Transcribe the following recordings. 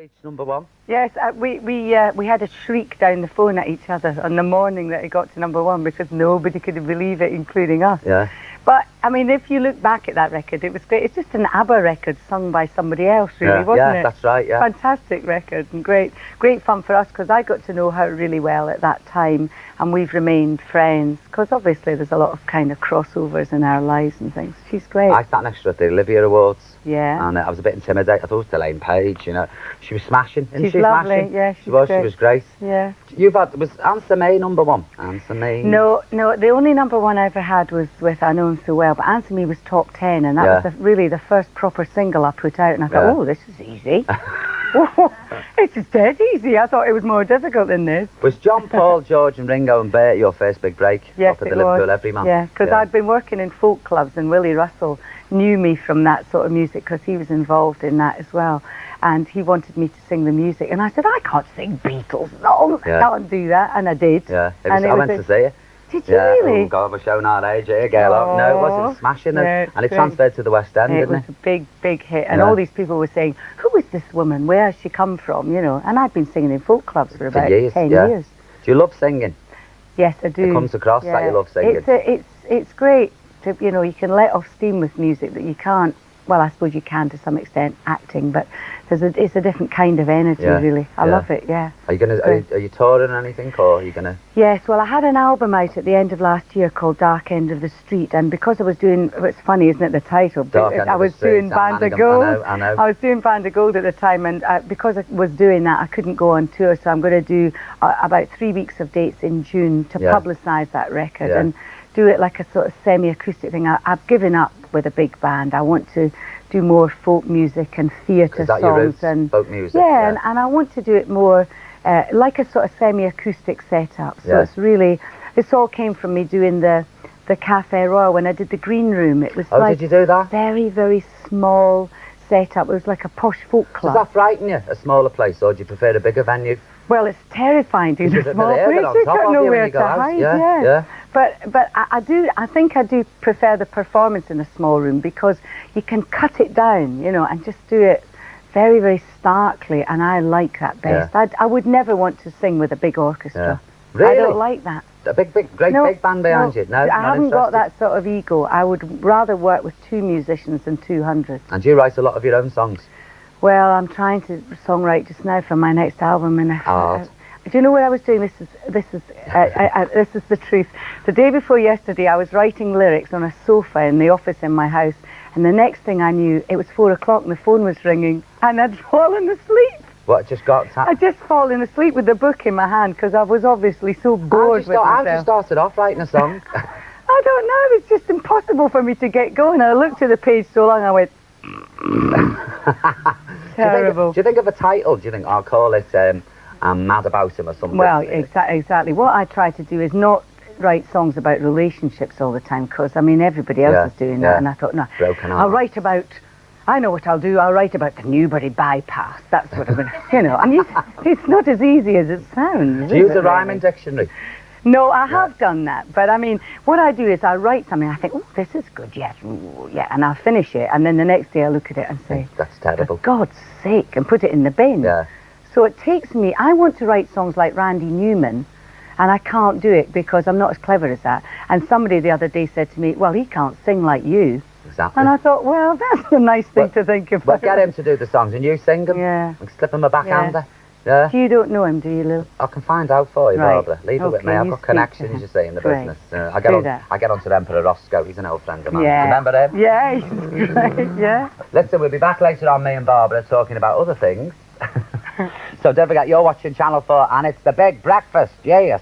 reached #1. Yes, we had a shriek down the phone at each other on the morning that it got to #1 because nobody could believe it, including us. Yeah. But, I mean, if you look back at that record, it was great. It's just an ABBA record sung by somebody else, really, wasn't it? Yeah, that's right, yeah. Fantastic record and great fun for us because I got to know her really well at that time and we've remained friends because obviously there's a lot of kind of crossovers in our lives and things. She's great. I sat next to her at the Olivia Awards. Yeah. And I was a bit intimidated. I thought it was Elaine Page, you know. She was smashing. She's lovely, smashing? yeah. She was great. Yeah. You've had, was Answer Me #1? Answer Me? No, the only #1 I ever had was with I Know Him So Well, but Answer Me was top 10 and that was really the first proper single I put out and I thought, oh, this is easy. It's just dead easy. I thought it was more difficult than this. Was John, Paul, George and Ringo and Bert your first big break? Yes, Off at the Liverpool Everyman? Yeah, because I'd been working in folk clubs and Willie Russell knew me from that sort of music because he was involved in that as well. And he wanted me to sing the music. And I said, I can't sing Beatles songs. I can't do that. And I did. Yeah, I went to see you. Did you really? Oh, God, we're showing our age here, girl. Oh, no, it wasn't smashing. Yeah, and it transferred to the West End, didn't it? It was a big hit. And all these people were saying, who is this woman? Where has she come from? You know, and I'd been singing in folk clubs for about 10 years. Do you love singing? Yes, I do. It comes across that you love singing. It's great to, you know, you can let off steam with music that you can't. Well, I suppose you can to some extent acting, but it's a different kind of energy, really. I love it. Yeah. Are you are you touring anything, or are you gonna? Yes. Well, I had an album out at the end of last year called Dark End of the Street, and because I was doing, it's funny, isn't it, the title? I was doing Band of Gold. I know. I was doing Band of Gold at the time, and because I was doing that, I couldn't go on tour, so I'm going to do about 3 weeks of dates in June to publicise that record and do it like a sort of semi-acoustic thing. I've given up with a big band. I want to do more folk music and theatre songs. Your roots, and folk music? Yeah, and I want to do it more like a sort of semi-acoustic setup. So it's really, this all came from me doing the Café Royal when I did the Green Room. It was did you do that? Very, very small setup. It was like a posh folk club. Does that frighten you, a smaller place, or do you prefer a bigger venue? Well, it's terrifying doing a small place. You've got nowhere to hide. Yeah. But I think I do prefer the performance in a small room because you can cut it down, you know, and just do it very, very starkly, and I like that best. I would never want to sing with a big orchestra. Really? I don't like that. A great big band behind you? No, I haven't got that sort of ego. I would rather work with 2 musicians than 200. And do you write a lot of your own songs? Well, I'm trying to songwrite just now for my next album, and do you know what I was doing? This is the truth. The day before yesterday, I was writing lyrics on a sofa in the office in my house, and the next thing I knew, it was 4 o'clock and the phone was ringing, and I'd fallen asleep. What, just got I'd just fallen asleep with the book in my hand because I was obviously so bored with myself. How did you started off writing a song? I don't know. It's just impossible for me to get going. I looked at the page so long, I went. Terrible. Do you think of a title? Do you think I'll call it I'm Mad About Him or something? Well, exactly. What I try to do is not write songs about relationships all the time because, I mean, everybody else is doing that, and I thought, no, I'll write about, I know what I'll do, I'll write about the Newbury bypass. That's what I'm going to, you know, and it's not as easy as it sounds. Do you use a rhyming dictionary? No, I have done that, but I mean, what I do is I write something, I think, oh, this is good, yes, and I'll finish it, and then the next day I look at it and say, that's terrible. For God's sake, and put it in the bin. Yeah. So it takes me, I want to write songs like Randy Newman, and I can't do it because I'm not as clever as that. And somebody the other day said to me, well, he can't sing like you. Exactly. And I thought, well, that's a nice thing to think about. But get him to do the songs, and you sing them. Yeah. And slip him a backhander. Yeah. You don't know him, do you, Lou? I can find out for you, Barbara. Leave it with me. I've got connections, you see, in the business. I get onto Emperor Roscoe. He's an old friend of mine. Yeah. Remember him? Yeah, he's great, yeah. Listen, we'll be back later on, me and Barbara, talking about other things. So don't forget, you're watching Channel 4, and it's The Big Breakfast. Yes.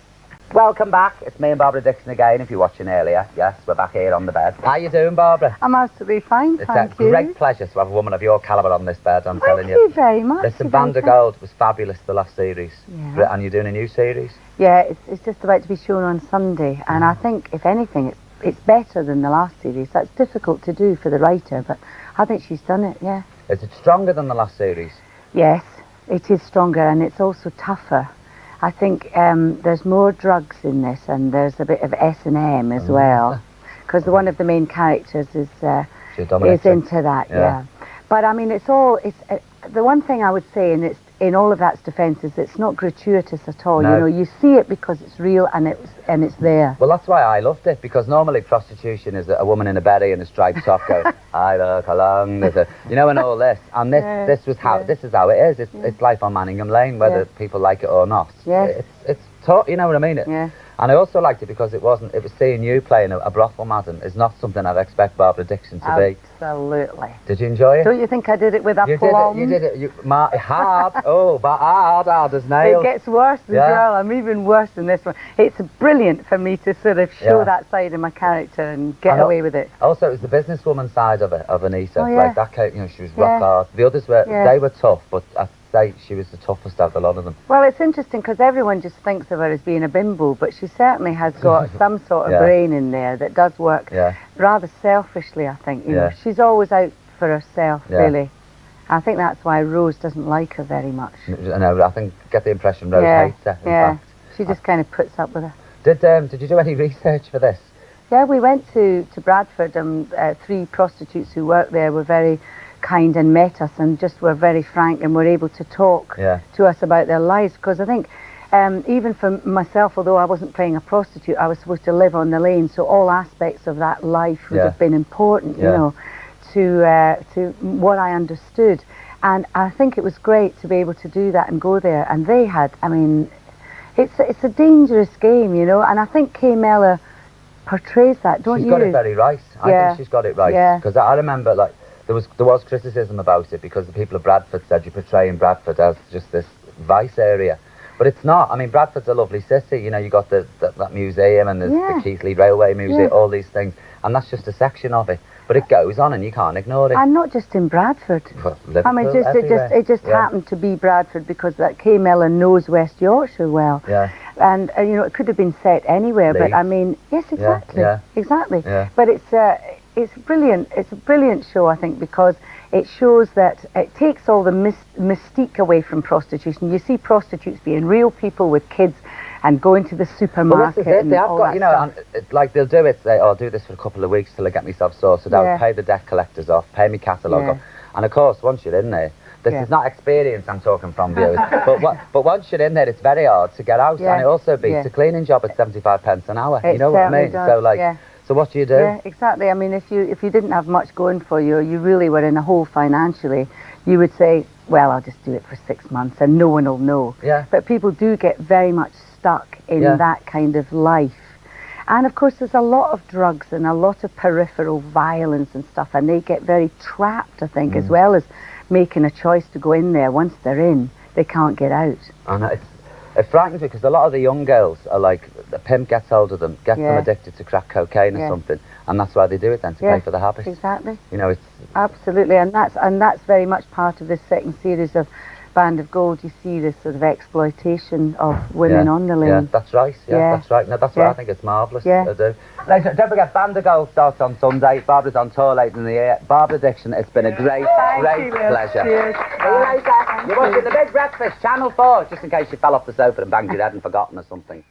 Welcome back. It's me and Barbara Dickson again, if you're watching earlier. Yes, we're back here on the bed. How you doing, Barbara? I'm absolutely fine, thank you. It's a great pleasure to have a woman of your calibre on this bed, I'm telling you. Thank you very much. Listen, Band of Gold was fabulous, the last series. Yeah. And you're doing a new series? Yeah, it's just about to be shown on Sunday, and I think, if anything, it's better than the last series. That's difficult to do for the writer, but I think she's done it, yeah. Is it stronger than the last series? Yes, it is stronger, and it's also tougher. I think there's more drugs in this, and there's a bit of S&M as well, because one of the main characters is into that. Yeah. But I mean, the one thing I would say, and in all of that's defence, is it's not gratuitous at all. No. You know, you see it because it's real and it's there. Well, that's why I loved it, because normally prostitution is a woman in a beret and a striped top going, I look along, there's a, you know, and all this. And this was how, this is how it is. It's life on Manningham Lane, whether people like it or not. Yes. It's taught, you know what I mean? Yeah. And I also liked it because it was seeing you playing a brothel madam is not something I'd expect Barbara Dickson to be. Absolutely. Did you enjoy it? Don't you think I did it with a plum? You did it. Hard. Oh, but hard as nails. It gets worse as well. I'm even worse than this one. It's brilliant for me to sort of show that side of my character and get away with it. Also, it was the businesswoman side of it, of Anita. Oh, yeah. Like that, you know, she was rock hard. The others were, they were tough, but I'd say she was the toughest out of a lot of them. Well, it's interesting because everyone just thinks of her as being a bimbo, but she certainly has got some sort of brain in there that does work rather selfishly, I think. You know, she's always out for herself, really. I think that's why Rose doesn't like her very much. No, I think, get the impression Rose hates her, in fact. She just kind of puts up with her. Did you do any research for this? Yeah, we went to Bradford, and 3 prostitutes who worked there were very kind and met us and just were very frank and were able to talk to us about their lives, because I think even for myself, although I wasn't playing a prostitute, I was supposed to live on the lane, so all aspects of that life would have been important, you know, to what I understood. And I think it was great to be able to do that and go there. And they had, I mean, it's a dangerous game, you know, and I think Kay Mellor portrays that, don't you? She's got it very right. I think she's got it right. Because I remember, like, there was criticism about it because the people of Bradford said you're portraying Bradford as just this vice area. But it's not. I mean, Bradford's a lovely city. You know, you got that museum and there's the Keighley Railway Museum, all these things. And that's just a section of it. But it goes on and you can't ignore it. And not just in Bradford. I mean, it just happened to be Bradford because that Kay Mellor knows West Yorkshire well. Yeah. And, you know, it could have been set anywhere. Leeds. But, I mean, yes, exactly. Exactly. Yeah. But it's brilliant. It's a brilliant show, I think, because it shows that it takes all the mystique away from prostitution. You see prostitutes being real people with kids and going to the supermarket. Well, this is it. You know, and like they'll do it. Say, "Oh, I'll do this for a couple of weeks till I get myself sorted out, pay the debt collectors off, pay me catalogue off." And of course, once you're in there, this is not experience I'm talking from, viewers. but once you're in there, it's very hard to get out, and it also beats a cleaning job at 75 pence an hour. You know what I mean? Does, so like. So what do you do? Yeah, exactly. I mean, if you didn't have much going for you, or you really were in a hole financially, you would say, well, I'll just do it for 6 months and no one will know. Yeah. But people do get very much stuck in that kind of life. And of course, there's a lot of drugs and a lot of peripheral violence and stuff, and they get very trapped, I think, as well as making a choice to go in there. Once they're in, they can't get out. And it frightens me because a lot of the young girls are like, the pimp gets hold of them, gets them addicted to crack cocaine or something, and that's why they do it then, to pay for the habit. Exactly. You know, it's... Absolutely, and that's very much part of this second series of Band of Gold. You see this sort of exploitation of women on the lane. Yeah, that's right. That's right. No, that's why I think it's marvellous. I do. Ladies, don't forget, Band of Gold starts on Sunday. Barbara's on tour later in the year. Barbara Dickson, it's been a great pleasure. Cheers. See you later. You're watching The Big Breakfast, Channel 4, just in case you fell off the sofa and banged your head and forgotten or something.